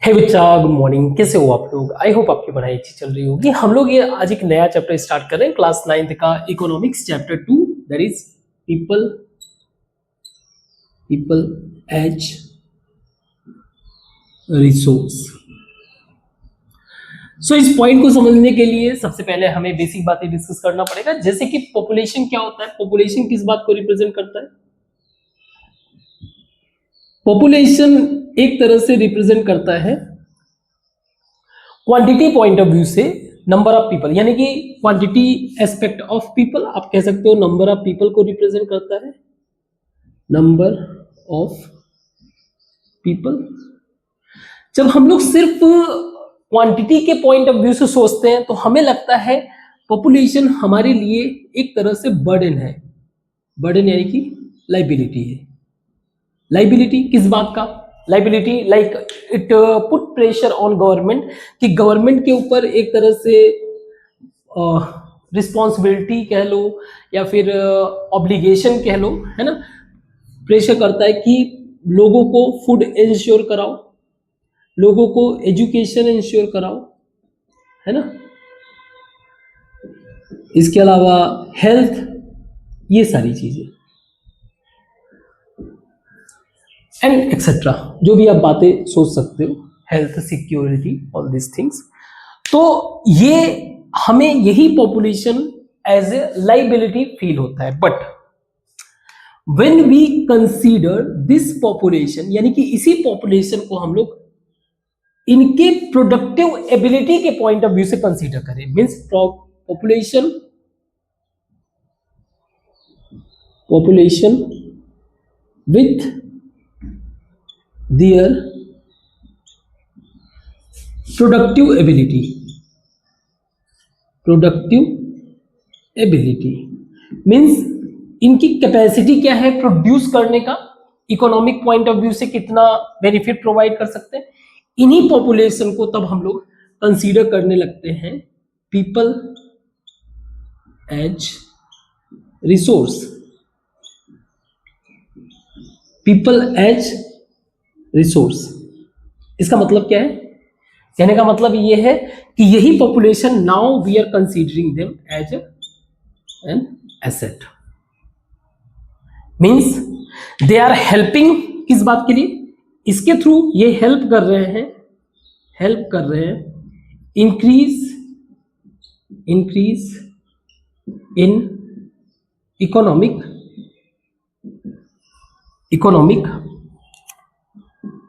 हे बच्चा, good morning. कैसे हो आप लोग? आई होप आपकी पढ़ाई अच्छी चल रही होगी। हम लोग ये आज एक नया चैप्टर स्टार्ट कर रहे हैं, क्लास 9th का economics chapter 2, that is people as resource. So इस पॉइंट को समझने के लिए सबसे पहले हमें बेसिक बातें डिस्कस करना पड़ेगा, जैसे कि पॉपुलेशन क्या होता है। पॉपुलेशन किस बात को रिप्रेजेंट करता है? पॉपुलेशन एक तरह से रिप्रेजेंट करता है क्वांटिटी पॉइंट ऑफ व्यू से नंबर ऑफ पीपल, यानी कि क्वांटिटी एस्पेक्ट ऑफ पीपल आप कह सकते हो नंबर ऑफ पीपल को रिप्रेजेंट करता है। Number of people. जब हम लोग सिर्फ क्वांटिटी के पॉइंट ऑफ व्यू से सोचते हैं तो हमें लगता है पॉपुलेशन हमारे लिए एक तरह से बर्डन है। बर्डन यानी कि लाइबिलिटी है। लाइबिलिटी किस बात का? Liability like it put pressure on government, कि गवर्नमेंट के ऊपर एक तरह से रिस्पॉन्सिबिलिटी कह लो या फिर ऑब्लिगेशन कह लो, है ना। प्रेशर करता है कि लोगों को फूड इंश्योर कराओ, लोगों को एजुकेशन इंश्योर कराओ, है ना। इसके अलावा हेल्थ, ये सारी चीजें एंड एक्सेट्रा, जो भी आप बातें सोच सकते हो, health, security, all this things. तो ये हमें यही population as a liability feel होता है। But when we consider this population, यानी कि इसी पॉपुलेशन को हम लोग इनके प्रोडक्टिव एबिलिटी के पॉइंट ऑफ व्यू से कंसीडर करें, means population with their productive ability means इनकी कैपेसिटी क्या है प्रोड्यूस करने का, इकोनॉमिक पॉइंट ऑफ व्यू से कितना बेनिफिट प्रोवाइड कर सकते हैं। इन्हीं पॉपुलेशन को तब हम लोग कंसीडर करने लगते हैं people as resource. People as resource, इसका मतलब क्या है? कहने का मतलब ये है कि यही population now we are considering them as an asset, means they are helping. किस बात के लिए? इसके थ्रू ये हेल्प कर रहे हैं increase in economic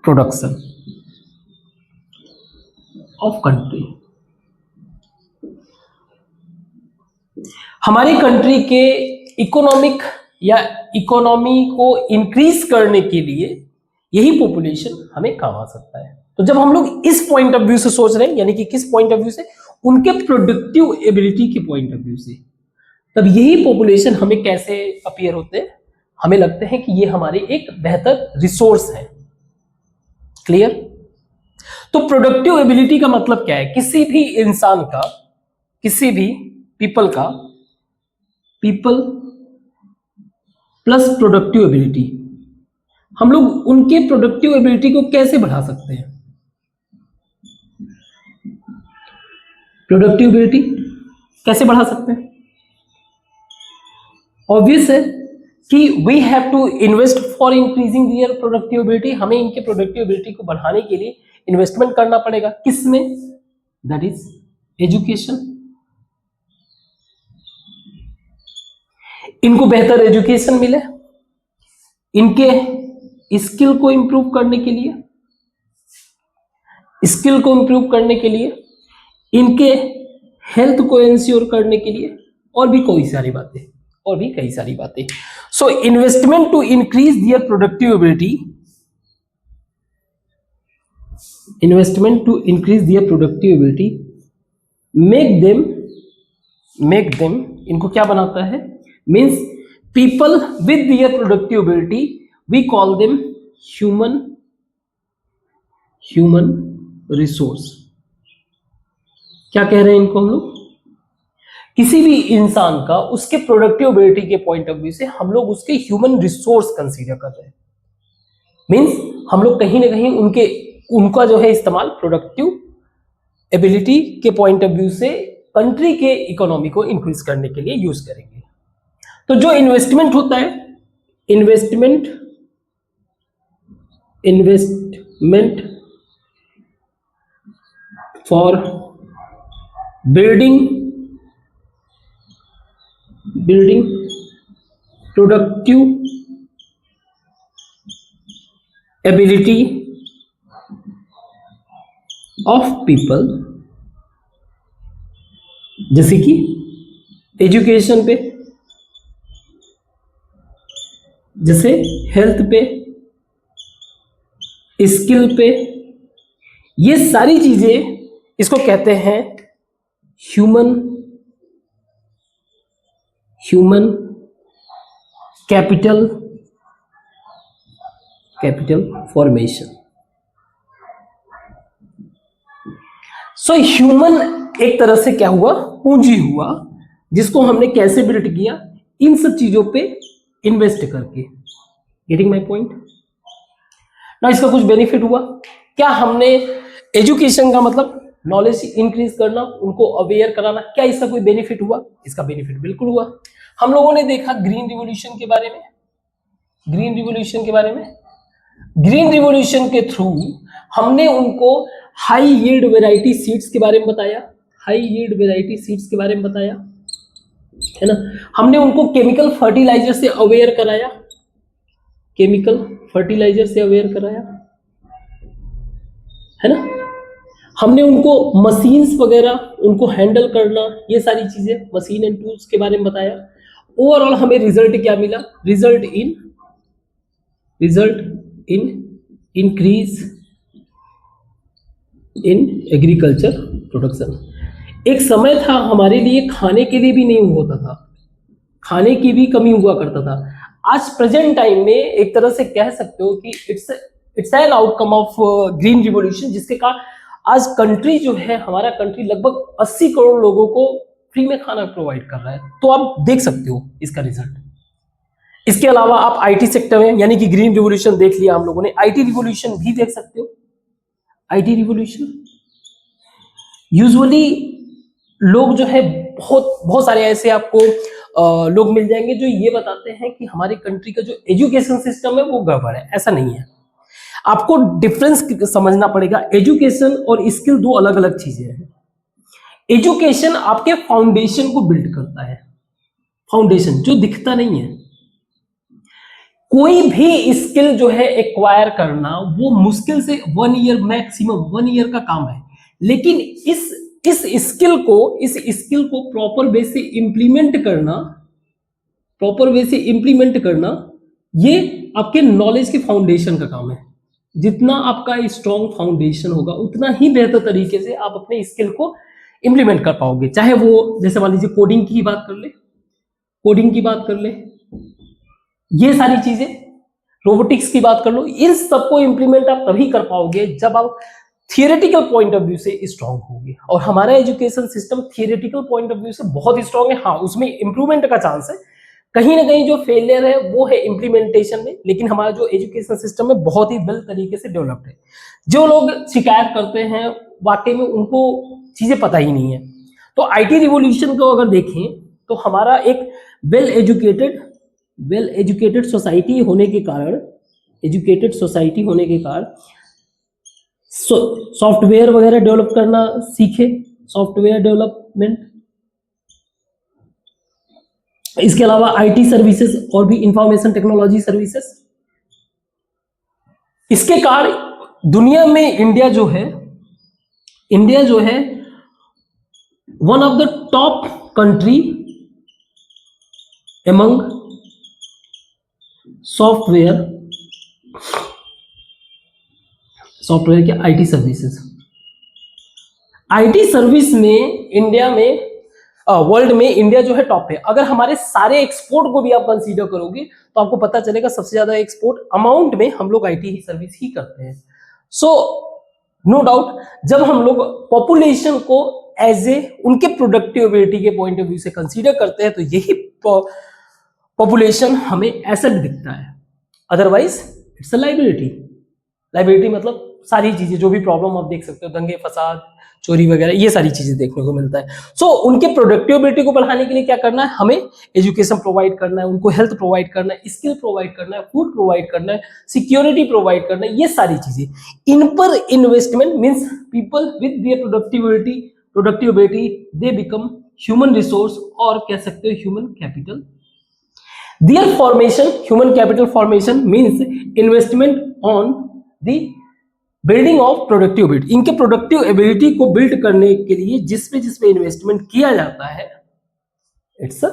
production of country. हमारी कंट्री के इकोनॉमिक या इकोनॉमी को इंक्रीज करने के लिए यही पॉपुलेशन हमें काम आ सकता है। तो जब हम लोग इस पॉइंट ऑफ व्यू से सोच रहे हैं, यानी कि किस पॉइंट ऑफ व्यू से? उनके प्रोडक्टिव एबिलिटी के पॉइंट ऑफ व्यू से, तब यही पॉपुलेशन हमें कैसे अपीयर होते हैं? हमें लगते हैं कि ये हमारे एक बेहतर रिसोर्स है। क्लियर? तो प्रोडक्टिव एबिलिटी का मतलब क्या है? किसी भी इंसान का, किसी भी पीपल का, पीपल प्लस प्रोडक्टिव एबिलिटी, हम लोग उनके प्रोडक्टिव एबिलिटी को कैसे बढ़ा सकते हैं? प्रोडक्टिव एबिलिटी कैसे बढ़ा सकते हैं? ऑब्वियस है कि we have to invest for increasing their productive ability. हमें इनके प्रोडक्टिव एबिलिटी को बढ़ाने के लिए इन्वेस्टमेंट करना पड़ेगा। किसमें? That is education. इनको बेहतर एजुकेशन मिले, इनके स्किल को इंप्रूव करने के लिए, इनके हेल्थ को इंश्योर करने के लिए, और भी कई सारी बातें। So investment to increase their productive ability, make them, इनको क्या बनाता है? Means people with their productive ability, we call them human resource. क्या कह रहे हैं इनको हम लोग? किसी भी इंसान का उसके प्रोडक्टिव एबिलिटी के पॉइंट ऑफ व्यू से हम लोग उसके ह्यूमन रिसोर्स कंसीडर कर रहे हैं। मीन्स हम लोग कहीं ना कहीं उनके उनका जो है इस्तेमाल प्रोडक्टिव एबिलिटी के पॉइंट ऑफ व्यू से कंट्री के इकोनॉमी को इंक्रीज करने के लिए यूज करेंगे। तो जो इन्वेस्टमेंट होता है, investment for building productive ability of people, जैसे कि एजुकेशन पे, जैसे हेल्थ पे, स्किल पे, ये सारी चीजें इसको कहते हैं human capital formation. So human एक तरह से क्या हुआ, पूंजी हुआ, जिसको हमने कैसे बिल्ड किया, इन सब चीजों पे इन्वेस्ट करके। गेटिंग माय पॉइंट ना। इसका कुछ बेनिफिट हुआ क्या? हमने एजुकेशन का मतलब नॉलेज इंक्रीज करना, उनको अवेयर कराना, क्या इसका कोई बेनिफिट हुआ? इसका बेनिफिट बिल्कुल हुआ। हम लोगों ने देखा ग्रीन रिवॉल्यूशन के बारे में, ग्रीन रिवॉल्यूशन के थ्रू हमने उनको हाई यील्ड वैरायटी सीड्स के बारे में बताया, है ना। हमने उनको केमिकल फर्टिलाइजर से अवेयर कराया, है ना। हमने उनको मशीन्स वगैरह उनको हैंडल करना, ये सारी चीजें, मशीन एंड टूल्स के बारे में बताया। ओवरऑल हमें रिजल्ट क्या मिला? Result in increase in agriculture production. एक समय था हमारे लिए खाने के लिए भी नहीं होता था, खाने की भी कमी हुआ करता था। आज प्रेजेंट टाइम में एक तरह से कह सकते हो कि it's an outcome of green revolution, जिसके कारण आज कंट्री जो है, हमारा कंट्री लगभग 80 करोड़ लोगों को फ्री में खाना प्रोवाइड कर रहा है। तो आप देख सकते हो इसका रिजल्ट। इसके अलावा आप आईटी सेक्टर में, यानी कि ग्रीन रिवॉल्यूशन देख लिया हम लोगों ने, आईटी रिवॉल्यूशन भी देख सकते हो। आईटी रिवॉल्यूशन यूजुअली लोग जो है बहुत सारे ऐसे आपको लोग मिल जाएंगे जो ये बताते हैं कि हमारी कंट्री का जो एजुकेशन सिस्टम है वो गड़बड़ है। ऐसा नहीं है, आपको डिफरेंस समझना पड़ेगा। एजुकेशन और स्किल दो अलग अलग चीजें हैं। एजुकेशन आपके फाउंडेशन को बिल्ड करता है, फाउंडेशन जो दिखता नहीं है। कोई भी स्किल जो है एक्वायर करना वो मुश्किल से 1 ईयर, मैक्सिमम 1 ईयर का काम है। लेकिन इस स्किल को प्रॉपर वे से इंप्लीमेंट करना, ये आपके नॉलेज के फाउंडेशन का काम है। जितना आपका स्ट्रॉन्ग फाउंडेशन होगा उतना ही बेहतर तरीके से आप अपने स्किल को इंप्लीमेंट कर पाओगे। चाहे वो, जैसे मान लीजिए कोडिंग की बात कर ले, ये सारी चीजें, रोबोटिक्स की बात कर लो, इन सबको इंप्लीमेंट आप तभी कर पाओगे जब आप थियोरेटिकल पॉइंट ऑफ व्यू से स्ट्रांग होंगे। और हमारा education system theoretical point of view से बहुत स्ट्रांग है। हाँ, उसमें इंप्रूवमेंट का चांस है, कहीं ना कहीं जो फेलियर है वो है इंप्लीमेंटेशन में। लेकिन हमारा जो एजुकेशन सिस्टम है बहुत ही वेल तरीके से डेवलप्ड है। जो लोग शिकायत करते हैं वाकई में उनको चीजें पता ही नहीं है। तो आईटी रिवॉल्यूशन को अगर देखें तो हमारा एक वेल एजुकेटेड सोसाइटी होने के कारण, सॉफ्टवेयर वगैरह डेवलप करना सीखे, सॉफ्टवेयर डेवलपमेंट। इसके अलावा आईटी सर्विसेज और भी इंफॉर्मेशन टेक्नोलॉजी सर्विसेज। इसके कारण दुनिया में इंडिया जो है one of the top country among software के आईटी सर्विस में इंडिया में, वर्ल्ड में इंडिया जो है टॉप है। अगर हमारे सारे एक्सपोर्ट को भी आप कंसीडर करोगे तो आपको पता चलेगा सबसे ज्यादा एक्सपोर्ट अमाउंट में हम लोग आईटी सर्विस ही करते हैं। सो नो डाउट, जब हम लोग पॉपुलेशन को एज ए उनके प्रोडक्टिविटी के पॉइंट ऑफ व्यू से कंसीडर करते हैं तो यही पॉपुलेशन हमें एसेट दिखता है, otherwise it's a liability. Liability मतलब सारी चीजें जो भी प्रॉब्लम आप देख सकते हो, दंगे फसाद चोरी वगैरह, ये सारी चीजें देखने को मिलता है। सो उनके प्रोडक्टिविटी को बढ़ाने के लिए क्या करना है, हमें एजुकेशन प्रोवाइड करना है, उनको हेल्थ प्रोवाइड करना है, स्किल प्रोवाइड करना है, फूड प्रोवाइड करना है, सिक्योरिटी प्रोवाइड करना है, ये सारी चीजें। इन पर investment means people with their productivity they become human resource, और कह सकते हो human capital. There formation, human capital formation means investment on the building of productive ability. इनके प्रोडक्टिव एबिलिटी को बिल्ड करने के लिए जिसपे इन्वेस्टमेंट किया जाता है, it's a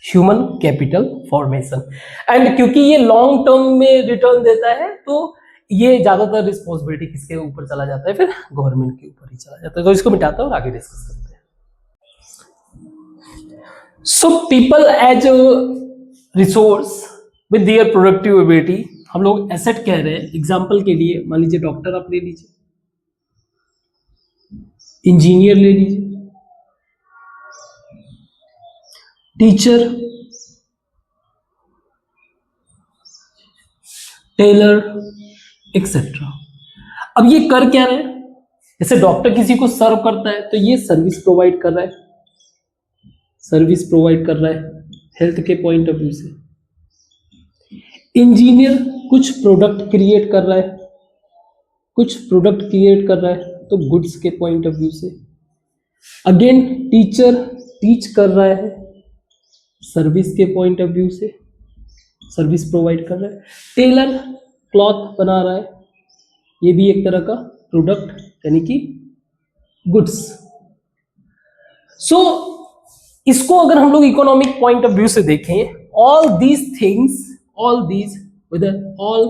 human capital formation. And क्योंकि ये लॉन्ग टर्म में रिटर्न देता है, तो ये ज्यादातर रिस्पॉन्सिबिलिटी किसके ऊपर चला जाता है, फिर गवर्नमेंट के ऊपर ही चला जाता है। तो इसको मिटाता हूं और आगे डिस्कस करते हैं। So people as resource with their productive ability, हम लोग एसेट कह रहे हैं। एग्जाम्पल के लिए मान लीजिए डॉक्टर आप ले लीजिए, इंजीनियर ले लीजिए, टीचर, टेलर, एक्सेट्रा। अब ये कर क्या रहे हैं, जैसे डॉक्टर किसी को सर्व करता है तो ये सर्विस प्रोवाइड कर रहा है, सर्विस प्रोवाइड कर रहा है हेल्थ के पॉइंट ऑफ व्यू से। इंजीनियर कुछ प्रोडक्ट क्रिएट कर रहा है, कुछ प्रोडक्ट क्रिएट कर रहा है तो गुड्स के पॉइंट ऑफ व्यू से। अगेन टीचर टीच कर रहा है सर्विस के पॉइंट ऑफ व्यू से, सर्विस प्रोवाइड कर रहा है। टेलर क्लॉथ बना रहा है, ये भी एक तरह का प्रोडक्ट यानी कि गुड्स। सो इसको अगर हम लोग इकोनॉमिक पॉइंट ऑफ व्यू से देखें, all these things, all these whether all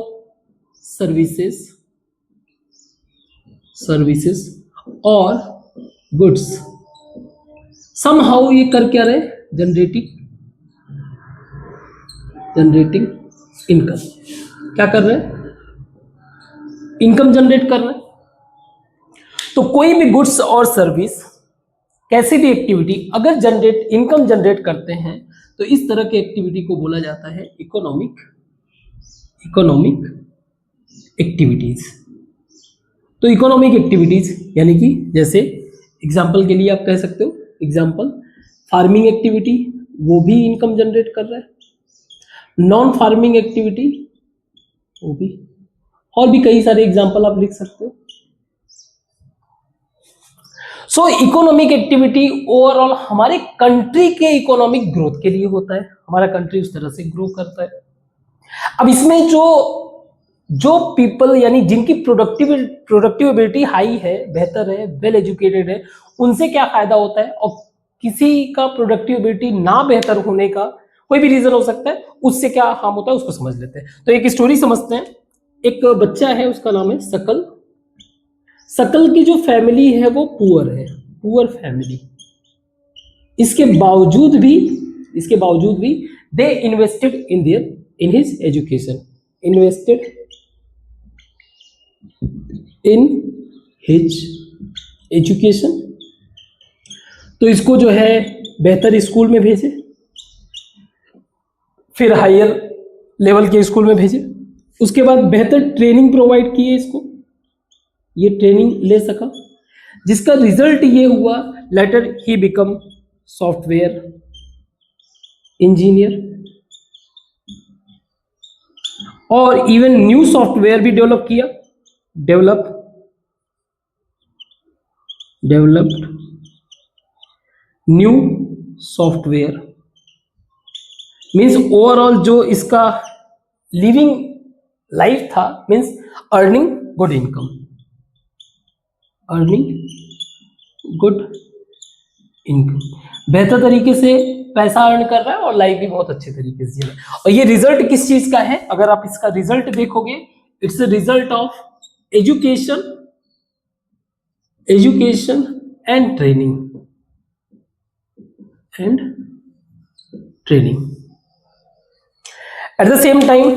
services or goods somehow ये कर क्या रहे, जनरेटिंग इनकम। क्या कर रहे हैं, इनकम जनरेट कर रहे हैं। तो कोई भी गुड्स और सर्विस, कैसी भी एक्टिविटी अगर इनकम जनरेट करते हैं तो इस तरह की एक्टिविटी को बोला जाता है इकोनॉमिक एक्टिविटीज। तो इकोनॉमिक एक्टिविटीज यानी कि जैसे एग्जांपल के लिए आप कह सकते हो, एग्जांपल फार्मिंग एक्टिविटी, वो भी इनकम जनरेट कर रहा है। नॉन फार्मिंग एक्टिविटी वो भी, और भी कई सारे एग्जांपल आप लिख सकते हो। सो इकोनॉमिक एक्टिविटी ओवरऑल हमारे कंट्री के इकोनॉमिक ग्रोथ के लिए होता है, हमारा कंट्री उस तरह से ग्रो करता है। अब इसमें जो पीपल यानी जिनकी प्रोडक्टिव एबिलिटी हाई है, बेहतर है, वेल एजुकेटेड है, उनसे क्या फायदा होता है, और किसी का प्रोडक्टिव एबिलिटी ना बेहतर होने का कोई भी रीजन हो सकता है, उससे क्या हार्म होता है उसको समझ लेते हैं। तो एक स्टोरी समझते हैं। एक बच्चा है, उसका नाम है सकल। सकल की जो फैमिली है वो पुअर फैमिली। इसके बावजूद भी दे invested in his education, invested in his education. तो इसको जो है बेहतर स्कूल में भेजे, फिर हायर लेवल के स्कूल में भेजे, उसके बाद बेहतर ट्रेनिंग प्रोवाइड किए इसको, ये ट्रेनिंग ले सका, जिसका रिजल्ट ये हुआ लेटर ही बिकम सॉफ्टवेयर इंजीनियर, और इवन न्यू सॉफ्टवेयर भी डेवलप किया, developed new software. Means overall जो इसका लिविंग लाइफ था, मीन्स अर्निंग गुड इनकम, बेहतर तरीके से पैसा अर्न कर रहा है और लाइफ भी बहुत अच्छे तरीके से जी रहा है। और ये रिजल्ट किस चीज का है, अगर आप इसका रिजल्ट देखोगे, it's a result of education and training. At the same time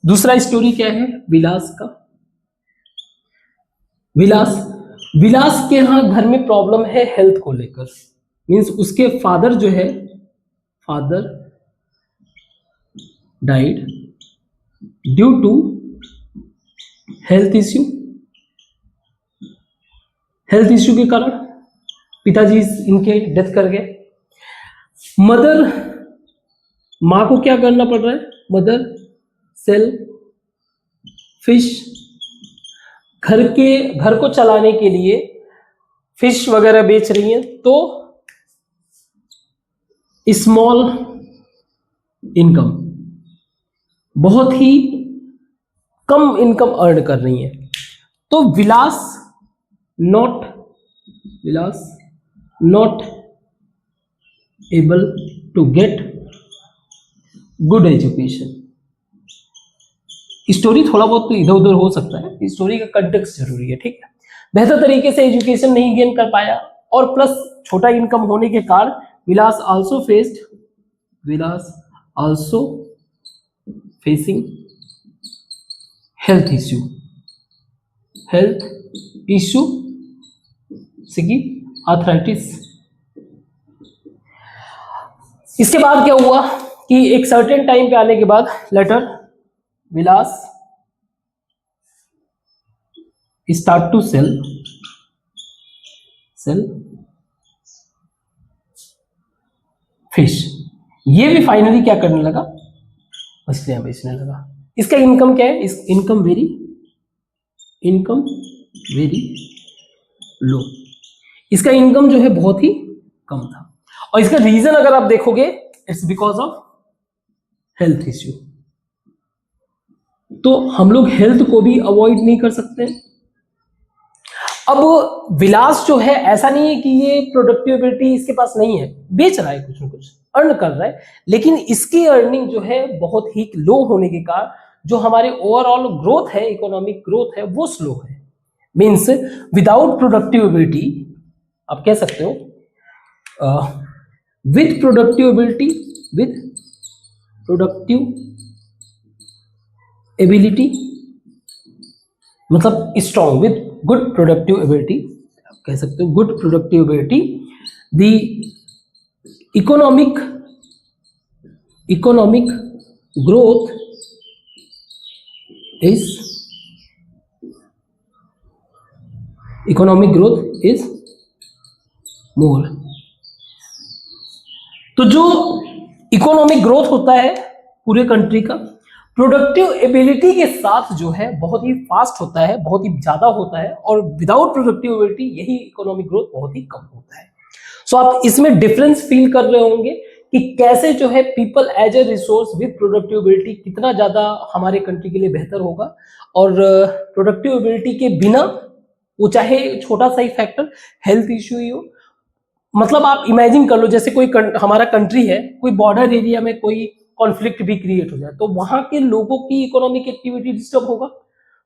दूसरा स्टोरी क्या है, विलास का। विलास के यहाँ घर में प्रॉब्लम है हेल्थ को लेकर। मीन्स उसके फादर जो है, father died due to health issue, health issue के कारण पिताजी इनके डेथ कर गए। मदर, माँ को क्या करना पड़ रहा है, मदर सेल फिश, घर को चलाने के लिए फिश वगैरह बेच रही हैं, तो स्मॉल इनकम, बहुत ही कम इनकम अर्न कर रही हैं। तो Vilas not able to get good education. Story थोड़ा बहुत इधर उधर हो सकता है, स्टोरी का कंटेक्स्ट जरूरी है, ठीक है। बेहतर तरीके से एजुकेशन नहीं गेन कर पाया, और प्लस छोटा इनकम होने के कारण विलास आल्सो फेसिंग हेल्थ इश्यू से की आर्थराइटिस। इसके बाद क्या हुआ कि एक सर्टेन टाइम पे आने के बाद later Vilas start to sell fish. ये भी फाइनली क्या करने लगा, मछलियां बेचने लगा। इसका इनकम क्या है, इस इनकम वेरी लो, इसका इनकम जो है बहुत ही कम था। और इसका रीजन अगर आप देखोगे, it's because of health issue. तो हम लोग हेल्थ को भी अवॉइड नहीं कर सकते। अब विलास जो है, ऐसा नहीं है कि ये प्रोडक्टिविटी इसके पास नहीं है, बेच रहा है, कुछ ना कुछ अर्न कर रहा है, लेकिन इसकी अर्निंग जो है बहुत ही लो होने के कारण जो हमारे ओवरऑल ग्रोथ है, इकोनॉमिक ग्रोथ है, वो स्लो है। मीन्स विदाउट प्रोडक्टिविटी, आप कह सकते हो विद प्रोडक्टिव एबिलिटी, मतलब strong, with good productive ability, आप कह सकते हो good productive ability, the economic growth is more. तो जो इकोनॉमिक ग्रोथ होता है पूरे कंट्री का, प्रोडक्टिव एबिलिटी के साथ जो है बहुत ही फास्ट होता है, बहुत ही ज्यादा होता है, और विदाउट प्रोडक्टिव एबिलिटी यही इकोनॉमिक ग्रोथ बहुत ही कम होता है। सो आप इसमें डिफरेंस फील कर रहे होंगे कि कैसे जो है people as a resource with productive ability कितना ज्यादा हमारे कंट्री के लिए बेहतर होगा, और प्रोडक्टिव एबिलिटी के बिना, वो चाहे छोटा सा ही फैक्टर हेल्थ इश्यू ही हो, मतलब आप इमेजिन कर लो जैसे कोई हमारा कंट्री है, कोई बॉर्डर एरिया में कोई कॉन्फ्लिक्ट भी क्रिएट हो जाए, तो वहां के लोगों की इकोनॉमिक एक्टिविटी डिस्टर्ब होगा।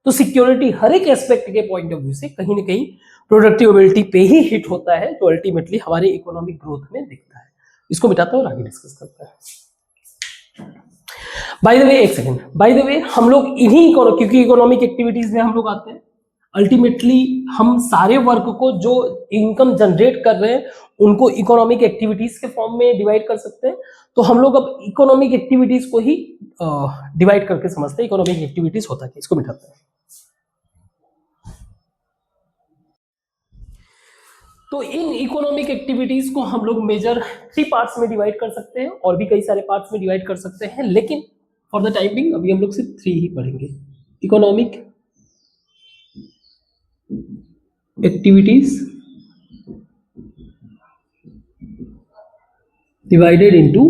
तो सिक्योरिटी हर एक एस्पेक्ट के पॉइंट ऑफ व्यू से कहीं ना कहीं प्रोडक्टिव एबिलिटी पे ही हिट होता है, जो अल्टीमेटली हमारे इकोनॉमिक ग्रोथ में दिखता है। इसको मिटाते और आगे डिस्कस करते हैं। बाय द वे, एक सेकेंड, बाय द वे, हम लोग इन्हीं क्योंकि इकोनॉमिक एक्टिविटीज में हम लोग आते हैं, अल्टीमेटली हम सारे वर्क को जो इनकम जनरेट कर रहे हैं उनको इकोनॉमिक एक्टिविटीज के फॉर्म में डिवाइड कर सकते हैं। तो हम लोग अब इकोनॉमिक एक्टिविटीज को ही डिवाइड करके समझते हैं इकोनॉमिक एक्टिविटीज होता है। इसको मिटाते हैं। तो इन इकोनॉमिक एक्टिविटीज को हम लोग मेजर 3 पार्ट्स में डिवाइड कर सकते हैं, और भी कई सारे पार्ट्स में डिवाइड कर सकते हैं, लेकिन फॉर द टाइम बिंग अभी हम लोग सिर्फ 3 ही पढ़ेंगे। Economic activities divided into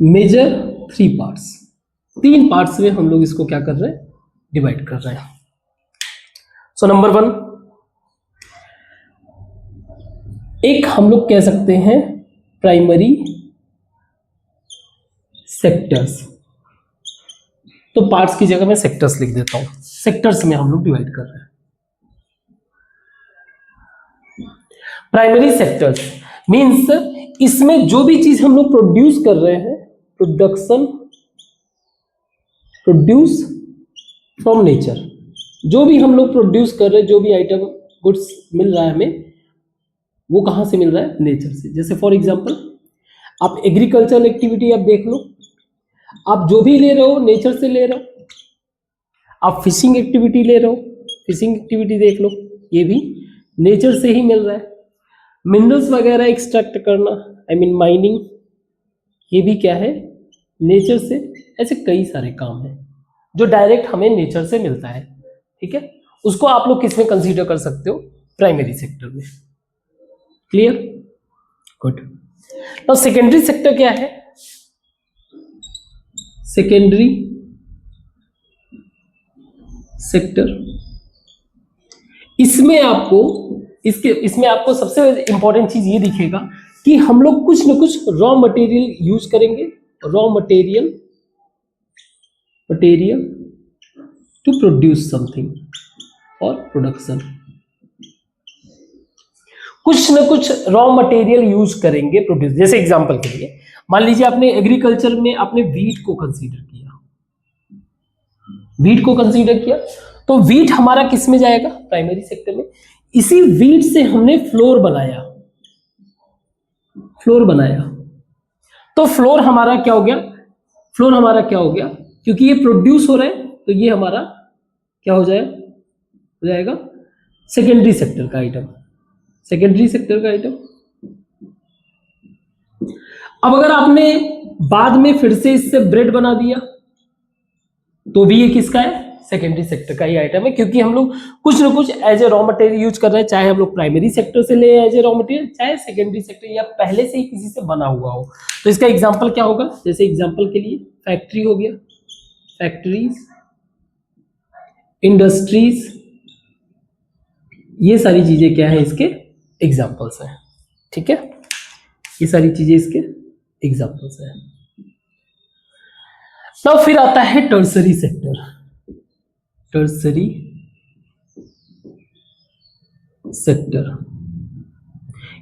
major 3 parts. 3 parts में हम लोग इसको क्या कर रहे हैं, डिवाइड कर रहे हैं। सो नंबर 1, एक हम लोग कह सकते हैं प्राइमरी सेक्टर्स। तो पार्ट्स की जगह मैं सेक्टर्स लिख देता हूं। सेक्टर्स में हम लोग डिवाइड कर रहे हैं। प्राइमरी सेक्टर्स मींस इसमें जो भी चीज हम लोग प्रोड्यूस कर रहे हैं, प्रोड्यूस फ्रॉम नेचर, जो भी हम लोग प्रोड्यूस कर रहे हैं, जो भी आइटम गुड्स मिल रहा है हमें, वो कहां से मिल रहा है, नेचर से। जैसे फॉर एग्जांपल आप एग्रीकल्चरल एक्टिविटी आप देख लो, आप जो भी ले रहे हो नेचर से ले रहे हो, आप फिशिंग एक्टिविटी ले रहे हो, फिशिंग एक्टिविटी देख लो, ये भी नेचर से ही मिल रहा है। मिनरल्स वगैरह एक्सट्रैक्ट करना, आई मीन माइनिंग, ये भी क्या है, नेचर से। ऐसे कई सारे काम हैं जो डायरेक्ट हमें नेचर से मिलता है, ठीक है। उसको आप लोग किस में कंसीडर कर सकते हो, प्राइमरी सेक्टर में। Clear, good. तो सेकेंडरी सेक्टर क्या है, सेकेंडरी सेक्टर, इसमें आपको सबसे इंपॉर्टेंट चीज ये दिखेगा कि हम लोग कुछ न कुछ रॉ मटेरियल यूज करेंगे, raw material to produce something और प्रोडक्शन, कुछ न कुछ रॉ मटेरियल यूज करेंगे प्रोड्यूस। जैसे एग्जांपल के लिए मान लीजिए आपने एग्रीकल्चर में आपने वीट को कंसीडर किया, तो वीट हमारा किस में जाएगा, प्राइमरी सेक्टर में। इसी वीट से हमने फ्लोर बनाया, तो फ्लोर हमारा क्या हो गया, क्योंकि ये प्रोड्यूस हो रहा है तो ये हमारा क्या हो जाएगा सेकेंडरी सेक्टर का आइटम। अब अगर आपने बाद में फिर से इससे ब्रेड बना दिया तो भी ये किसका है, सेकेंडरी सेक्टर का ही आइटम है, क्योंकि हम लोग कुछ ना कुछ as a raw material use कर रहे हैं, चाहे हम लोग प्राइमरी सेक्टर से ले एज ए रॉ मटेरियल, चाहे सेकेंडरी सेक्टर या पहले से ही किसी से बना हुआ हो। तो इसका एग्जांपल क्या होगा, जैसे एग्जांपल के लिए फैक्ट्री हो गया, फैक्ट्रीज, इंडस्ट्रीज, ये सारी चीजें क्या है, इसके एग्जांपल्स हैं, ठीक है। ये सारी चीजें इसके एग्जांपल्स हैं। तो फिर आता है टर्सरी सेक्टर।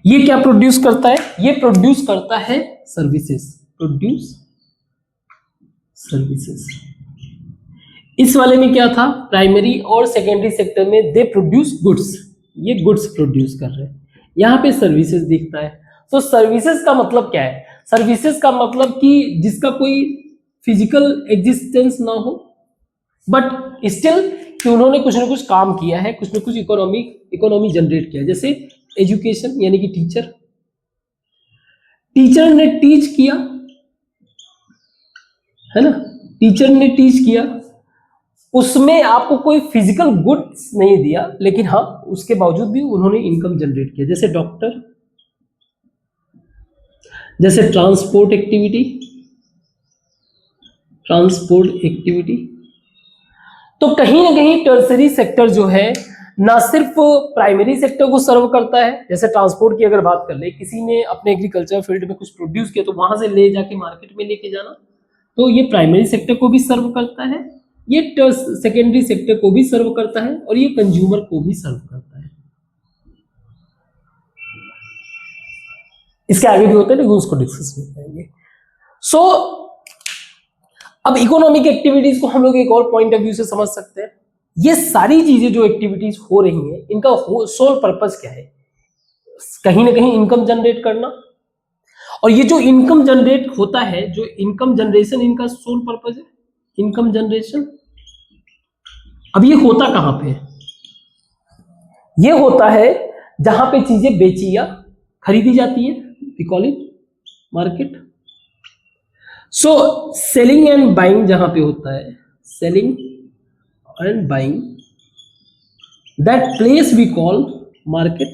ये क्या प्रोड्यूस करता है, ये प्रोड्यूस करता है सर्विसेज, इस वाले में क्या था, प्राइमरी और सेकेंडरी सेक्टर में दे प्रोड्यूस गुड्स, ये गुड्स प्रोड्यूस कर रहे हैं, यहां पे सर्विसेज दिखता है। तो सर्विसेज का मतलब क्या है, सर्विसेज का मतलब कि जिसका कोई फिजिकल एग्जिस्टेंस ना हो, बट स्टिल कि उन्होंने कुछ ना कुछ काम किया है, कुछ ना कुछ इकोनॉमी जनरेट किया। जैसे एजुकेशन, यानी कि टीचर ने टीच किया, है ना, टीचर ने टीच किया, उसमें आपको कोई फिजिकल गुड्स नहीं दिया, लेकिन हाँ उसके बावजूद भी उन्होंने इनकम जनरेट किया। जैसे डॉक्टर, जैसे ट्रांसपोर्ट एक्टिविटी। तो कहीं ना कहीं टर्सरी सेक्टर जो है ना सिर्फ प्राइमरी सेक्टर को सर्व करता है, जैसे ट्रांसपोर्ट की अगर बात कर ले, किसी ने अपने एग्रीकल्चर फील्ड में कुछ प्रोड्यूस किया तो वहां से ले जाके मार्केट में लेके जाना, तो ये प्राइमरी सेक्टर को भी सर्व करता है, ये सेकेंडरी सेक्टर को भी सर्व करता है, और ये कंज्यूमर को भी सर्व करता है। इसके आगे भी होते हैं लेकिन उसको डिस्कस नहीं करेंगे। सो अब इकोनॉमिक एक्टिविटीज को हम लोग एक और पॉइंट ऑफ व्यू से समझ सकते हैं। ये सारी चीजें जो एक्टिविटीज हो रही हैं, इनका सोल पर्पस क्या है, कहीं ना कहीं इनकम जनरेट करना। और ये जो इनकम जनरेट होता है, जो इनकम जनरेशन, इनका सोल पर्पस है इनकम जनरेशन। अब ये होता कहां पे, ये होता है जहां पे चीजें बेची या खरीदी जाती है, we call it market. So selling and buying जहां पे होता है, selling and buying, that place we call market.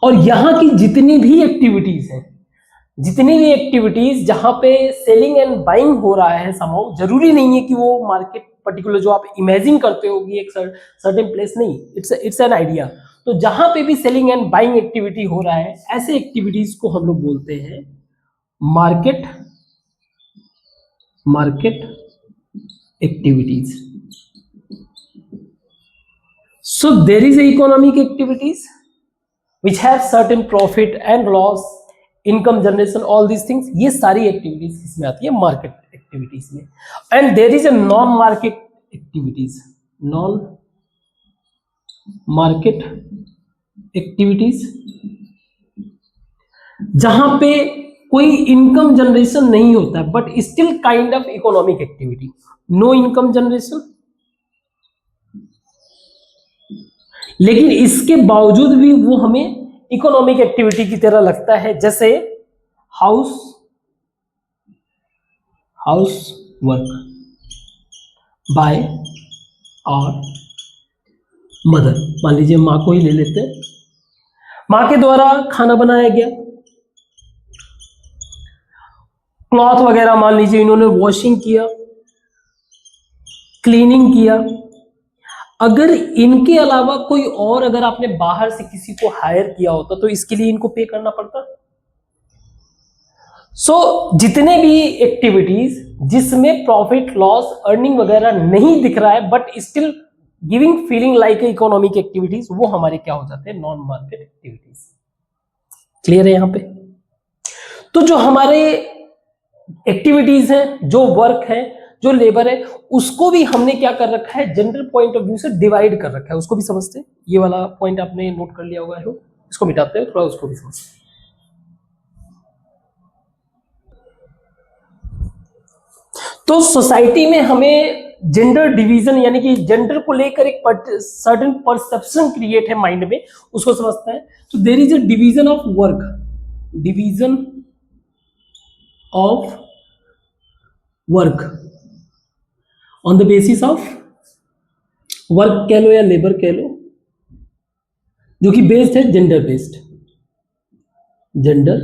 और यहां की जितनी भी एक्टिविटीज जहां पे सेलिंग एंड बाइंग हो रहा है, समहाउ जरूरी नहीं है कि वो मार्केट पर्टिकुलर जो आप इमेजिन करते हो कि एक सर्टेन प्लेस, नहीं, इट्स एन आइडिया। तो जहां पे भी सेलिंग एंड बाइंग एक्टिविटी हो रहा है, ऐसे एक्टिविटीज को हम लोग बोलते हैं market activities. So there is economic activities which have certain profit and loss, income generation, all these things, ये सारी एक्टिविटीज इसमें आती है मार्केट एक्टिविटीज में। And there is a non market activities, जहां पे कोई इनकम जनरेशन नहीं होता है but still kind of economic activity, no income generation, लेकिन इसके बावजूद भी वो हमें इकोनॉमिक एक्टिविटी की तरह लगता है, जैसे हाउस वर्क बाय और मदर। मान लीजिए माँ को ही ले लेते हैं, माँ के द्वारा खाना बनाया गया, क्लॉथ वगैरह मान लीजिए इन्होंने वॉशिंग किया, क्लीनिंग किया। अगर इनके अलावा कोई और, अगर आपने बाहर से किसी को हायर किया होता तो इसके लिए इनको पे करना पड़ता। जितने भी एक्टिविटीज जिसमें प्रॉफिट लॉस अर्निंग वगैरह नहीं दिख रहा है but still giving feeling like economic activities, वो हमारे क्या हो जाते हैं, नॉन मार्केट एक्टिविटीज। क्लियर है यहां पे? तो जो हमारे एक्टिविटीज हैं, जो वर्क है, जो लेबर है, उसको भी हमने क्या कर रखा है, जेंडर पॉइंट ऑफ व्यू से डिवाइड कर रखा है। उसको भी समझते हैं, ये वाला पॉइंट आपने नोट कर लिया होगा, इसको मिटाते हैं थोड़ा, उसको भी समझते हैं। तो सोसाइटी में हमें जेंडर डिवीजन यानी कि जेंडर को लेकर एक सर्टेन परसेप्शन क्रिएट है माइंड में, उसको समझते हैं। तो there is a division of work, division of work on the basis of work कह लो या लेबर कह लो, जो कि बेस्ड है जेंडर बेस्ड, जेंडर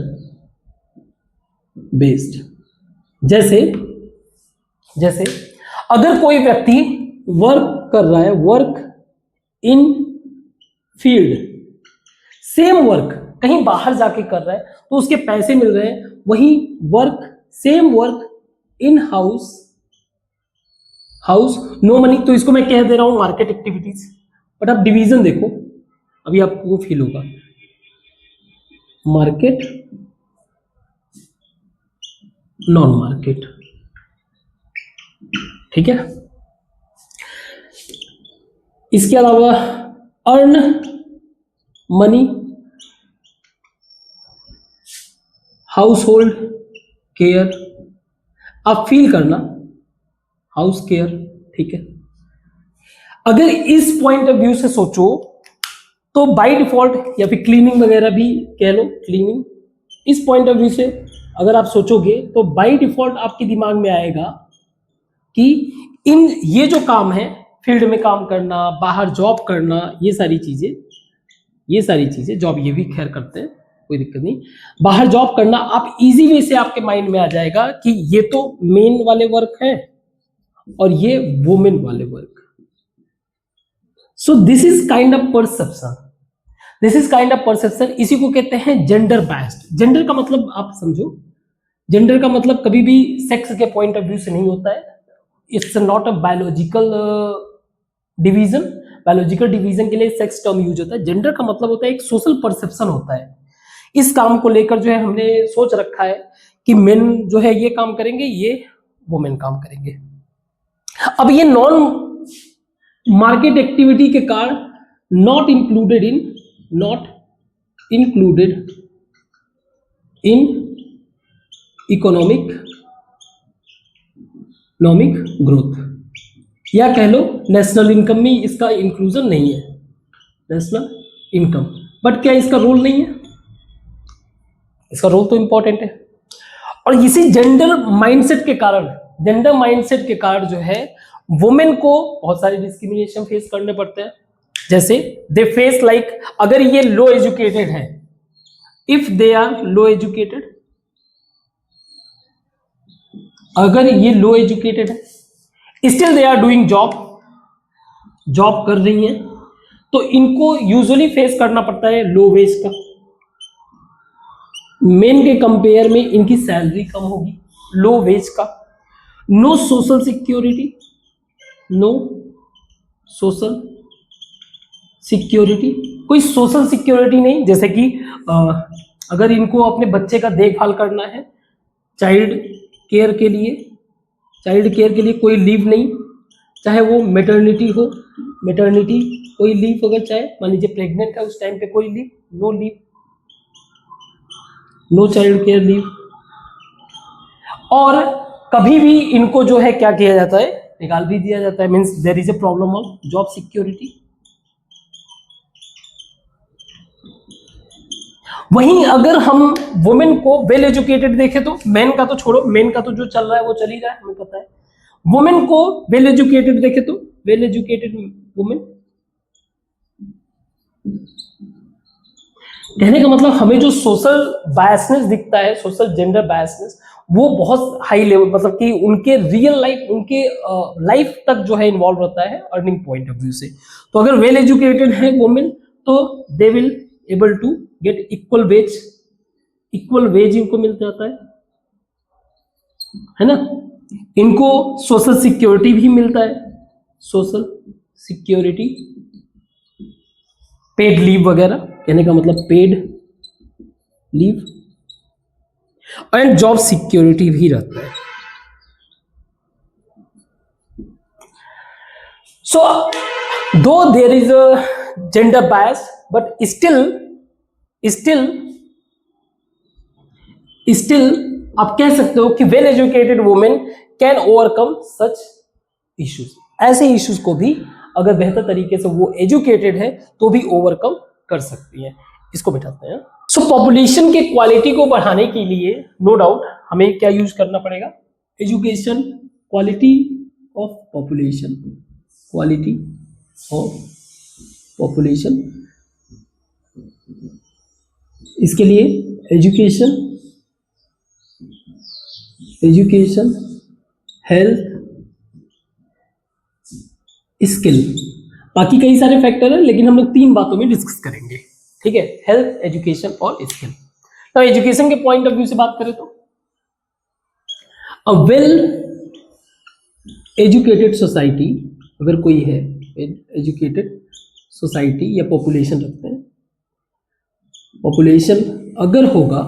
बेस्ड। जैसे अगर कोई व्यक्ति वर्क कर रहा है, work in field, same work कहीं बाहर जाके कर रहा है तो उसके पैसे मिल रहे हैं, वही same work in house no money, तो इसको मैं कह दे रहा हूं मार्केट एक्टिविटीज। बट आप डिवीजन देखो, अभी आपको फील होगा, मार्केट, नॉन मार्केट। ठीक है, इसके अलावा earn money, house hold care, आप फील करना हाउस केयर। ठीक है, अगर इस पॉइंट ऑफ व्यू से सोचो तो बाय डिफॉल्ट, या फिर क्लीनिंग वगैरह भी कह लो, क्लीनिंग, इस पॉइंट ऑफ व्यू से अगर आप सोचोगे तो बाय डिफॉल्ट आपके दिमाग में आएगा कि ये जो काम है, फील्ड में काम करना, बाहर जॉब करना, ये सारी चीजें जॉब ये भी खैर करते हैं, कोई दिक्कत नहीं, बाहर जॉब करना, आप इजी वे से आपके माइंड में आ जाएगा कि ये तो मेन वाले वर्क है और ये वुमेन वाले work. So this is kind of perception, इसी को कहते हैं जेंडर बायस्ड। जेंडर का मतलब आप समझो, जेंडर का मतलब कभी भी सेक्स के पॉइंट ऑफ व्यू से नहीं होता है, it's not a biological division. Biological division के लिए सेक्स टर्म यूज होता है। जेंडर का मतलब होता है एक सोशल परसेप्शन होता है। इस काम को लेकर जो है हमने सोच रखा है कि मेन जो है ये काम करेंगे, ये वुमेन काम करेंगे। अब ये नॉन मार्केट एक्टिविटी के कारण not included in economic growth, या कह लो नेशनल इनकम में इसका इंक्लूजन नहीं है, नेशनल इनकम। बट क्या इसका रोल नहीं है? इसका रोल तो इंपॉर्टेंट है। और इसी जेंडर माइंडसेट के कारण जो है वुमेन को बहुत सारे डिस्क्रिमिनेशन फेस करने पड़ते हैं। जैसे दे फेस लाइक, अगर ये लो एजुकेटेड है, if they are low educated, अगर ये लो एजुकेटेड है, still they are doing job कर रही हैं, तो इनको यूजुअली फेस करना पड़ता है लो वेज का। मेन के कंपेयर में इनकी सैलरी कम होगी, लो वेज का। नो सोशल सिक्योरिटी, कोई सोशल सिक्योरिटी नहीं। जैसे कि अगर इनको अपने बच्चे का देखभाल करना है, चाइल्ड केयर के लिए कोई लीव नहीं, चाहे वो मैटरनिटी कोई लीव, अगर चाहे मान लीजिए प्रेग्नेंट है उस टाइम पे कोई leave, no child care leave. और कभी भी इनको जो है क्या किया जाता है, निकाल भी दिया जाता है, means there is a problem of job security. वहीं अगर हम वुमेन को वेल एजुकेटेड देखें तो, मेन का तो छोड़ो, मेन का तो जो चल रहा है वो चल ही रहा है, हमें पता है। वुमेन को वेल एजुकेटेड देखें तो, वेल एजुकेटेड वुमेन, कहने का मतलब हमें जो सोशल बायसनेस दिखता है, सोशल जेंडर बायसनेस, वो बहुत हाई लेवल, मतलब कि उनके रियल लाइफ, उनके लाइफ तक जो है इन्वॉल्व रहता है अर्निंग पॉइंट ऑफ व्यू से। तो अगर वेल एजुकेटेड है वुमेन तो they will able to get equal wage, equal wage इनको मिल जाता है ना। इनको सोशल सिक्योरिटी भी मिलता है, सोशल सिक्योरिटी, पेड लीव वगैरह, कहने का मतलब paid leave, and job security भी रहता है। So though there is a gender bias, but still आप कह सकते हो कि well educated women can overcome such issues. ऐसे इश्यूज को भी अगर बेहतर तरीके से वो एजुकेटेड है तो भी ओवरकम कर सकती है। इसको बिठाते हैं। सो पॉपुलेशन के क्वालिटी को बढ़ाने के लिए नो डाउट हमें क्या यूज करना पड़ेगा, education, quality of population, quality of population. इसके लिए एजुकेशन, एजुकेशन, हेल्थ, स्किल, बाकी कई सारे फैक्टर हैं लेकिन हम लोग 3 बातों में डिस्कस करेंगे, ठीक है, हेल्थ, एजुकेशन और स्किल। तो एजुकेशन के पॉइंट ऑफ व्यू से बात करें तो अ वेल एजुकेटेड सोसाइटी, अगर कोई है एजुकेटेड सोसाइटी या पॉपुलेशन रखते हैं, पॉपुलेशन अगर होगा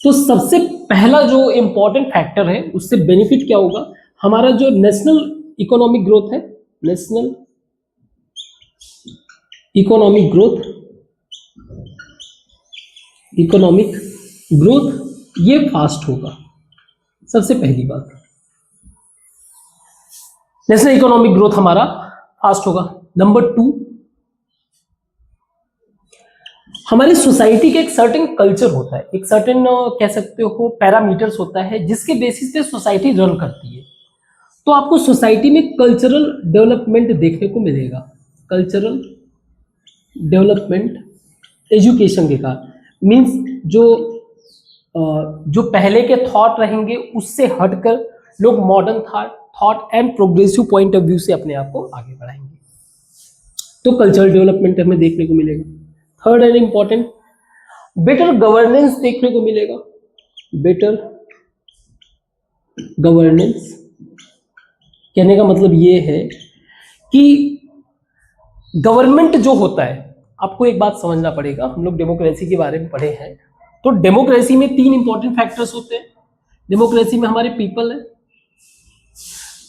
तो सबसे पहला जो इंपॉर्टेंट फैक्टर है उससे बेनिफिट क्या होगा, हमारा जो नेशनल इकोनॉमिक ग्रोथ है, national economic growth, economic growth ये फास्ट होगा। सबसे पहली बात, नेशनल इकोनॉमिक ग्रोथ हमारा फास्ट होगा। नंबर 2, हमारी सोसाइटी का एक सर्टेन कल्चर होता है, एक सर्टेन कह सकते हो पैरामीटर्स होता है जिसके बेसिस पे सोसाइटी रन करती है। तो आपको सोसाइटी में कल्चरल डेवलपमेंट देखने को मिलेगा, कल्चरल डेवलपमेंट एजुकेशन के कारण। मीन्स जो पहले के थॉट रहेंगे उससे हटकर लोग modern thought and progressive point of view से अपने आप को आगे बढ़ाएंगे, तो कल्चरल डेवलपमेंट हमें देखने को मिलेगा। Third and important, better governance देखने को मिलेगा, बेटर गवर्नेंस, कहने का मतलब ये है कि गवर्नमेंट जो होता है, आपको एक बात समझना पड़ेगा, हम लोग डेमोक्रेसी के बारे में पढ़े हैं, तो डेमोक्रेसी में 3 इंपॉर्टेंट फैक्टर्स होते हैं। डेमोक्रेसी में हमारे पीपल है,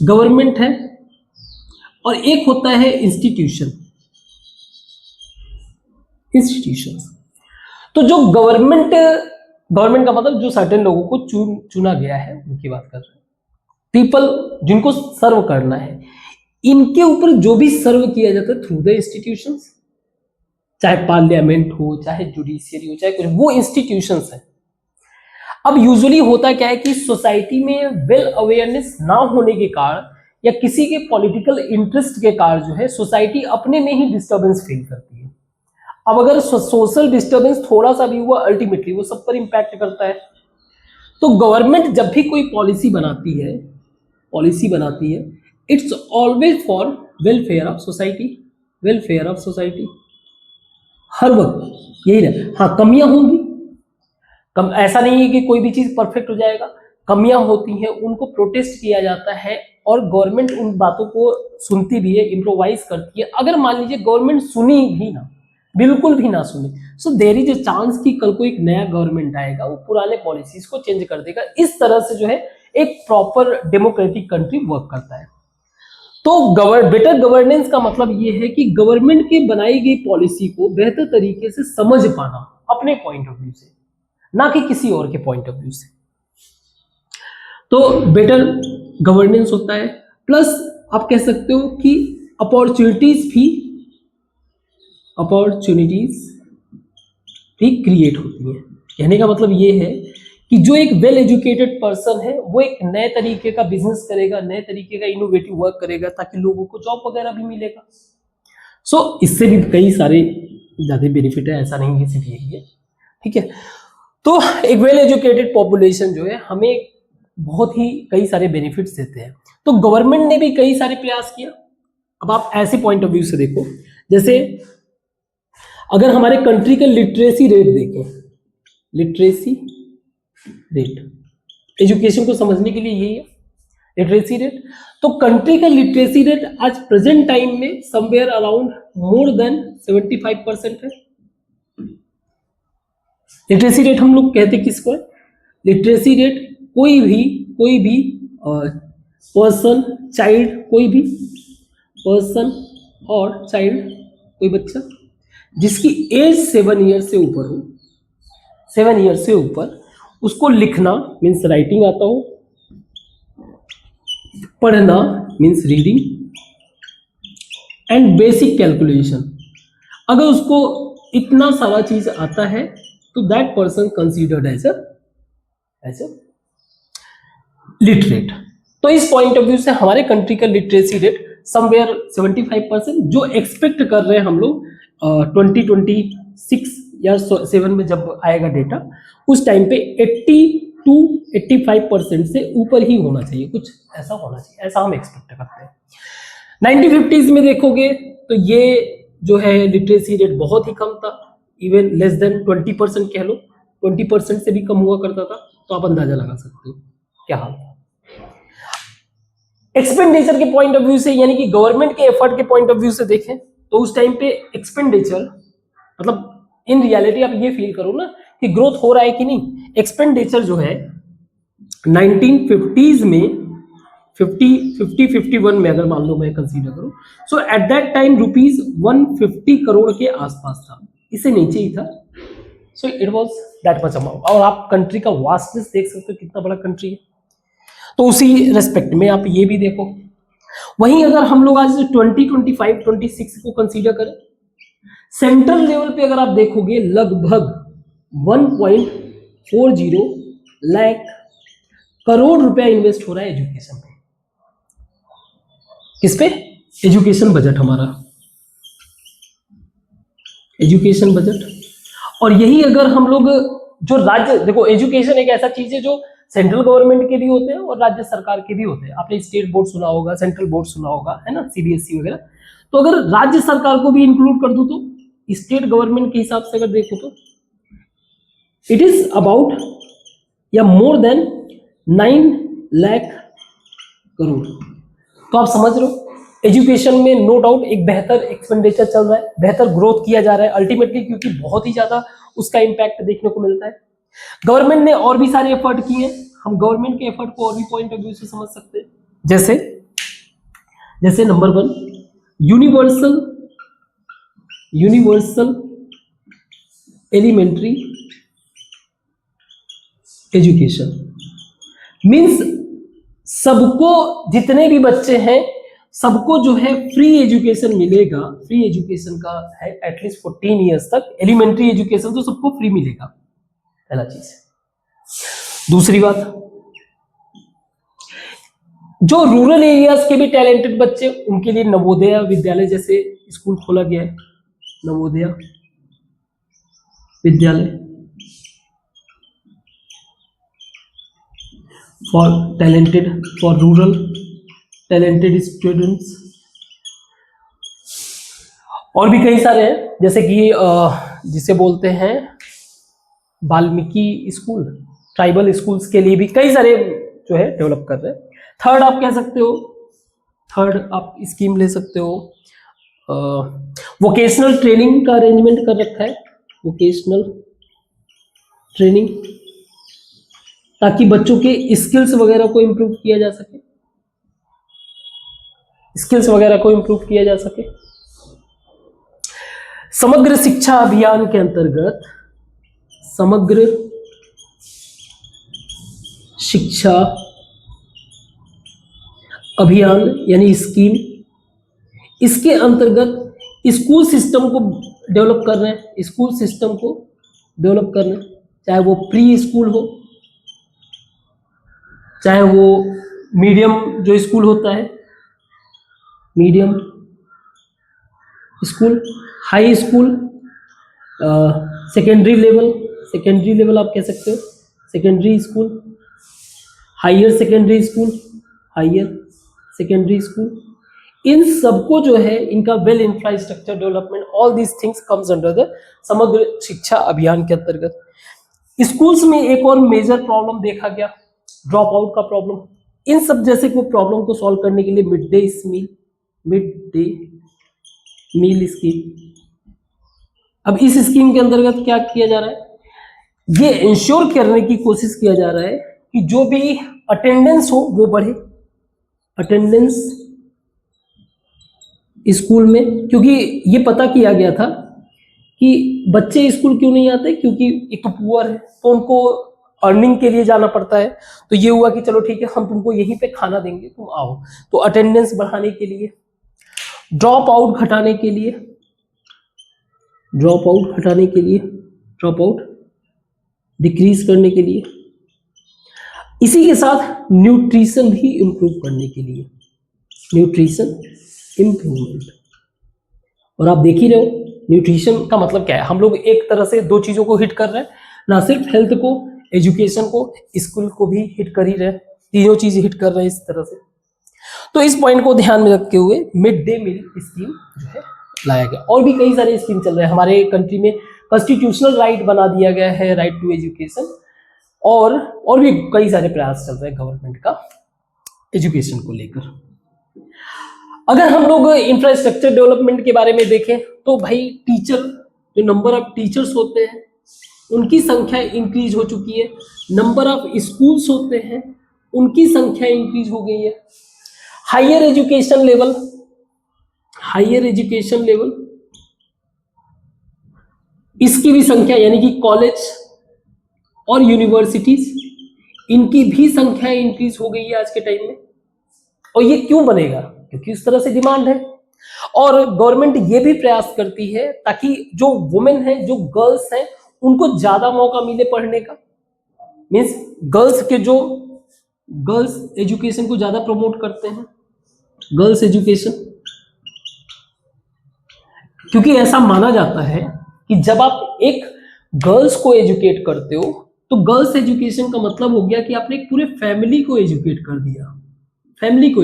गवर्नमेंट है, और एक होता है इंस्टीट्यूशन, इंस्टीट्यूशंस। तो जो गवर्नमेंट का मतलब जो सर्टेन लोगों को चुना गया है उनकी बात कर रहे हैं, पीपल जिनको सर्व करना है, इनके ऊपर जो भी सर्व किया जाता है थ्रू द इंस्टीट्यूशंस, चाहे पार्लियामेंट हो, चाहे जुडिशियरी हो, चाहे कुछ, वो इंस्टीट्यूशंस है। अब यूजुअली होता क्या है कि सोसाइटी में वेल अवेयरनेस ना होने के कारण या किसी के पॉलिटिकल इंटरेस्ट के कारण जो है सोसाइटी अपने में ही डिस्टर्बेंस फील करती है। अब अगर सोशल डिस्टर्बेंस थोड़ा सा भी हुआ, अल्टीमेटली वो सब पर इंपैक्ट करता है। तो गवर्नमेंट जब भी कोई पॉलिसी बनाती है, it's always for welfare of society, welfare of society, हर वक्त यही है। हाँ, कमियां होंगी, ऐसा नहीं है कि कोई भी चीज परफेक्ट हो जाएगा, कमियां होती हैं, उनको प्रोटेस्ट किया जाता है और गवर्नमेंट उन बातों को सुनती भी है, इम्प्रोवाइज करती है। अगर मान लीजिए गवर्नमेंट सुनी भी ना, बिल्कुल भी ना सुने, so there is a chance कि कल को एक नया गवर्नमेंट आएगा, वो पुराने पॉलिसीज को चेंज कर देगा। इस तरह से जो है एक प्रॉपर डेमोक्रेटिक कंट्री वर्क करता है। तो बेटर गवर्नेंस का मतलब ये है कि गवर्नमेंट की बनाई गई पॉलिसी को बेहतर तरीके से समझ पाना अपने पॉइंट ऑफ व्यू से, ना कि किसी और के पॉइंट ऑफ व्यू से। तो बेटर गवर्नेंस होता है, प्लस आप कह सकते हो कि अपॉर्चुनिटीज भी क्रिएट होती है। कहने का मतलब ये है कि जो एक वेल एजुकेटेड पर्सन है वो एक नए तरीके का बिजनेस करेगा, नए तरीके का इनोवेटिव वर्क करेगा, ताकि लोगों को जॉब वगैरह भी मिलेगा। सो इससे भी कई सारे ज्यादा बेनिफिट है, ऐसा नहीं है सिर्फ यही है, ठीक है। तो एक वेल एजुकेटेड पॉपुलेशन जो है हमें बहुत ही कई सारे बेनिफिट्स देते हैं। तो गवर्नमेंट ने भी कई सारे प्रयास किया। अब आप ऐसे पॉइंट ऑफ व्यू से देखो, जैसे अगर हमारे कंट्री का लिटरेसी रेट देखें, लिटरेसी रेट, एजुकेशन को समझने के लिए यही है लिटरेसी रेट। तो कंट्री का लिटरेसी रेट आज प्रेजेंट टाइम में समवेयर अराउंड मोर देन 75% है। लिटरेसी रेट हम लोग कहते किसको है? लिटरेसी रेट कोई भी पर्सन, चाइल्ड, कोई भी पर्सन और चाइल्ड, कोई बच्चा जिसकी एज 7 ईयर से ऊपर हो, 7 ईयर से ऊपर, उसको लिखना मीन्स राइटिंग आता हो, पढ़ना means reading and basic calculation, अगर उसको इतना सारा चीज आता है तो that person considered as a literate. तो इस पॉइंट ऑफ व्यू से हमारे कंट्री का लिटरेसी रेट समवेयर 75%, जो एक्सपेक्ट कर रहे हैं हम लोग 2026 या 7 में जब आएगा डेटा, उस टाइम पे 80 to 85% से ऊपर ही होना चाहिए, कुछ ऐसा होना चाहिए, ऐसा हम एक्सपेक्ट करते हैं। 1950s में देखोगे तो ये जो है लिटरेसी रेट बहुत ही कम था, इवन लेस देन 20% कह लो, 20% से भी कम हुआ करता था। तो आप अंदाजा लगा सकते हो क्या हाल था। एक्सपेंडिचर के पॉइंट ऑफ व्यू से, यानी कि गवर्नमेंट के एफर्ट के पॉइंट ऑफ व्यू से देखें तो उस टाइम पे एक्सपेंडिचर, मतलब इन रियलिटी आप ये फील करो ना कि ग्रोथ हो रहा है कि नहीं। एक्सपेंडिचर जो है 1950s में 51 में अगर मान लो मैं कंसीडर करूं, so at that time rupees 150 crore के आसपास था, इससे नीचे ही था। So it was that much amount. और आप कंट्री का वास्टनेस देख सकते हो कितना बड़ा कंट्री है। तो उसी रेस्पेक्ट में आप ये भी देखो। वहीं अगर हम लोग आज 2025-26 को कंसीडर करें, सेंट्रल लेवल पे अगर आप देखोगे लगभग 1.40 लाख करोड़ रुपया इन्वेस्ट हो रहा है एजुकेशन पे। किस पे? एजुकेशन बजट, हमारा एजुकेशन बजट। और यही अगर हम लोग जो राज्य, देखो एजुकेशन एक ऐसा चीज है जो सेंट्रल गवर्नमेंट के भी होते हैं और राज्य सरकार के भी होते हैं। आपने स्टेट बोर्ड सुना होगा, सेंट्रल बोर्ड सुना होगा, है ना, सीबीएसई वगैरह। तो अगर राज्य सरकार को भी इंक्लूड कर दूं तो स्टेट गवर्नमेंट के हिसाब से अगर देखो तो इट इज अबाउट या मोर देन 9 लाख करोड़। तो आप समझ रहे हो एजुकेशन में नो डाउट एक बेहतर एक्सपेंडिचर चल रहा है, बेहतर ग्रोथ किया जा रहा है अल्टीमेटली, क्योंकि बहुत ही ज्यादा उसका इम्पैक्ट देखने को मिलता है। गवर्नमेंट ने और भी सारे एफर्ट किए, हम गवर्नमेंट के एफर्ट को और भी पॉइंट ऑफ व्यू से समझ सकते हैं। जैसे number 1, universal elementary education means सबको, जितने भी बच्चे हैं सबको जो है फ्री एजुकेशन मिलेगा। फ्री एजुकेशन का है एटलीस्ट 14 ईयर्स तक, एलिमेंट्री एजुकेशन तो सबको फ्री मिलेगा, पहला चीज। दूसरी बात, जो रूरल एरियाज के भी टैलेंटेड बच्चे, उनके लिए नवोदय विद्यालय जैसे स्कूल खोला गया है, Navodaya Vidyalaya for rural talented students. और भी कई सारे हैं, जैसे कि जिसे बोलते हैं वाल्मीकि स्कूल, ट्राइबल स्कूल्स के लिए भी कई सारे जो है डेवलप कर रहे हैं। थर्ड आप कह सकते हो, थर्ड आप स्कीम ले सकते हो, वोकेशनल ट्रेनिंग का अरेंजमेंट कर रखा है, वोकेशनल ट्रेनिंग, ताकि बच्चों के स्किल्स वगैरह को इम्प्रूव किया जा सके, समग्र शिक्षा अभियान के अंतर्गत, समग्र शिक्षा अभियान यानी स्कीम, इसके अंतर्गत स्कूल सिस्टम को डेवलप कर रहे हैं, स्कूल सिस्टम को डेवलप कर रहे हैं, चाहे वो प्री स्कूल हो, चाहे वो मीडियम जो स्कूल होता है, medium school, high school, secondary level आप कह सकते हो, secondary school, higher secondary school, इन सबको जो है इनका well infrastructure development, all these things comes under the Samagra Shiksha अभियान के अंतर्गत। स्कूल्स में एक और मेजर प्रॉब्लम देखा गया, ड्रॉप आउट का प्रॉब्लम। इन सब जैसे को प्रॉब्लम को सॉल्व करने के लिए मिड डे मील स्कीम। अब इस स्कीम के अंतर्गत क्या किया जा रहा है, ये इंश्योर करने की कोशिश किया जा रहा है कि जो भी अटेंडेंस हो वो बढ़े, अटेंडेंस स्कूल में, क्योंकि ये पता किया गया था कि बच्चे स्कूल क्यों नहीं आते, क्योंकि एक तो पुअर है तो उनको अर्निंग के लिए जाना पड़ता है, तो ये हुआ कि चलो ठीक है हम तुमको यहीं पे खाना देंगे, तुम आओ। तो अटेंडेंस बढ़ाने के लिए, ड्रॉप आउट घटाने के लिए, ड्रॉप आउट डिक्रीज करने के लिए, इसी के साथ न्यूट्रिशन भी इंप्रूव करने के लिए, न्यूट्रिशन इंप्रूवमेंट। और आप देख ही रहे हो न्यूट्रिशन का मतलब क्या है, हम लोग एक तरह से दो चीजों को हिट कर रहे हैं, ना सिर्फ हेल्थ को, एजुकेशन को, स्कूल को भी हिट कर ही रहे हैं, तीनों चीज हिट कर रहे हैं इस तरह से। तो इस पॉइंट को ध्यान में रखते हुए मिड डे मील स्कीम जो है लाया गया। और भी कई सारे स्कीम चल रहे हैं हमारे कंट्री में, कॉन्स्टिट्यूशनल राइट बना दिया गया है, राइट टू एजुकेशन, और भी कई सारे प्रयास चल रहे हैं गवर्नमेंट का एजुकेशन को लेकर। अगर हम लोग इंफ्रास्ट्रक्चर डेवलपमेंट के बारे में देखें तो भाई टीचर, जो नंबर ऑफ टीचर्स होते हैं उनकी संख्या इंक्रीज हो चुकी है, नंबर ऑफ स्कूल्स होते हैं उनकी संख्या इंक्रीज हो गई है, हायर एजुकेशन लेवल इसकी भी संख्या, यानी कि कॉलेज और यूनिवर्सिटीज, इनकी भी संख्या इंक्रीज हो गई है आज के टाइम में। और ये क्यों बनेगा, क्योंकि इस तरह से डिमांड है। और गवर्नमेंट ये भी प्रयास करती है ताकि जो वुमेन है, जो गर्ल्स हैं, उनको ज्यादा मौका मिले पढ़ने का, मीन्स गर्ल्स एजुकेशन को ज्यादा प्रमोट करते हैं, गर्ल्स एजुकेशन, क्योंकि ऐसा माना जाता है कि जब आप एक गर्ल्स को एजुकेट करते हो तो गर्ल्स एजुकेशन का मतलब हो गया कि आपने एक पूरे फैमिली को एजुकेट कर दिया, फैमिली को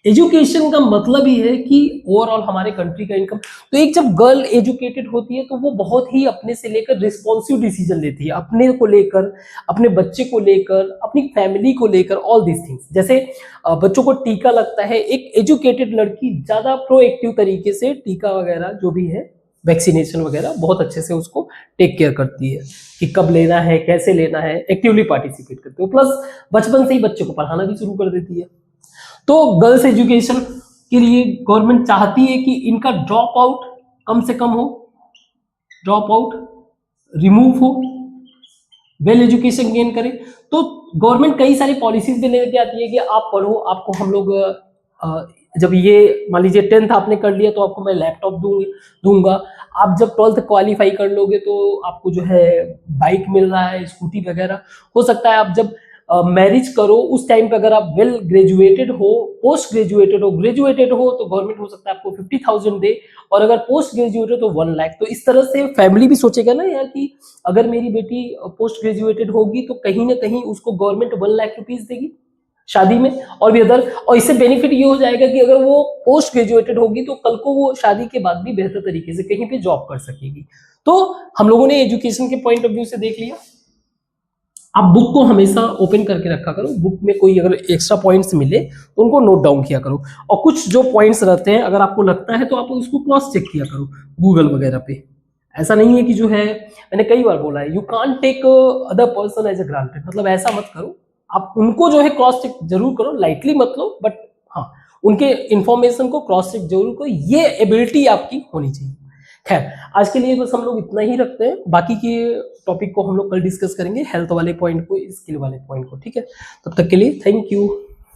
एजुकेशन का मतलब ही है कि ओवरऑल हमारे कंट्री का इनकम। तो एक जब गर्ल एजुकेटेड होती है तो वो बहुत ही अपने से लेकर रिस्पॉन्सिव डिसीजन लेती है, अपने को लेकर, अपने बच्चे को लेकर, अपनी फैमिली को लेकर, ऑल दिस थिंग्स। जैसे बच्चों को टीका लगता है, एक एजुकेटेड लड़की ज्यादा प्रोएक्टिव तरीके से टीका वगैरह जो भी है, वैक्सीनेशन वगैरह बहुत अच्छे से उसको टेक केयर करती है कि कब लेना है, कैसे लेना है, एक्टिवली पार्टिसिपेट करते हो। प्लस बचपन से ही बच्चे को पढ़ाना भी शुरू कर देती है। तो गर्ल्स एजुकेशन के लिए गवर्नमेंट चाहती है कि इनका ड्रॉप आउट कम से कम हो, ड्रॉप आउट रिमूव हो, वेल एजुकेशन गेन करे। तो गवर्नमेंट कई सारी पॉलिसीज भी लेके आती है कि आप पढ़ो, आपको हम लोग जब ये मान लीजिए 10th आपने कर लिया तो आपको मैं लैपटॉप दूंगा, आप जब 12th क्वालिफाई कर लोगे तो आपको जो है बाइक मिल रहा है, स्कूटी वगैरह। हो सकता है आप जब मैरिज करो उस टाइम पे अगर आप वेल ग्रेजुएटेड हो, पोस्ट ग्रेजुएटेड हो तो गवर्नमेंट हो सकता है आपको 50,000 दे, और अगर पोस्ट ग्रेजुएटेड तो 1 लाख। तो इस तरह से फैमिली भी सोचेगा ना यार कि अगर मेरी बेटी पोस्ट ग्रेजुएटेड होगी तो कहीं ना कहीं उसको गवर्नमेंट 1 लाख रुपीज देगी शादी में, और भी अदर। और इससे बेनिफिट ये हो जाएगा कि अगर वो पोस्ट ग्रेजुएटेड होगी तो कल को वो शादी के बाद भी बेहतर तरीके से कहीं पे जॉब कर सकेगी। तो हम लोगों ने एजुकेशन के पॉइंट ऑफ व्यू से देख लिया। आप बुक को हमेशा ओपन करके रखा करो, बुक में कोई अगर एक्स्ट्रा पॉइंट्स मिले तो उनको नोट डाउन किया करो, और कुछ जो पॉइंट्स रहते हैं अगर आपको लगता है तो आप उसको क्रॉस चेक किया करो गूगल वगैरह पे। ऐसा नहीं है कि जो है, मैंने कई बार बोला है, you can't take other person as a granted, मतलब ऐसा मत करो, आप उनको जो है क्रॉस चेक जरूर करो, लाइटली मत लो, बट हाँ उनके इंफॉर्मेशन को क्रॉस चेक जरूर करो, ये एबिलिटी आपकी होनी चाहिए। खैर आज के लिए बस हम लोग इतना ही रखते हैं, बाकी के टॉपिक को हम लोग कल डिस्कस करेंगे, हेल्थ वाले पॉइंट को, स्किल वाले पॉइंट को, ठीक है। तब तक के लिए थैंक यू।